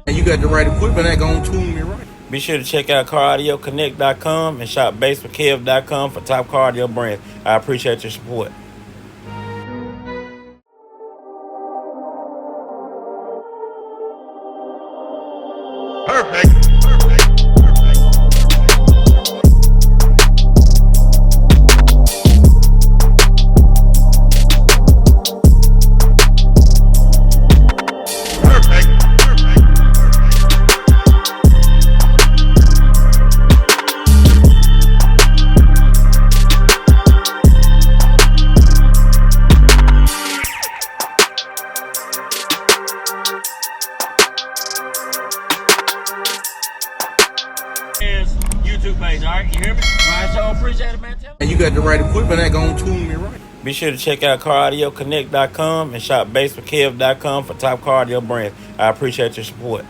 And you got the right equipment that gonna tune me right. Be sure to check out CarAudioConnect.com and shop BASSWITHKEV.com for top car audio brands. I appreciate your support. Perfect. YouTube page, all right? You hear me? All right, so I appreciate it, man. And you got the right equipment that gonna tune me right. Be sure to check out CarAudioConnect.com and shop BASSWITHKEV.com for top car audio brands. I appreciate your support.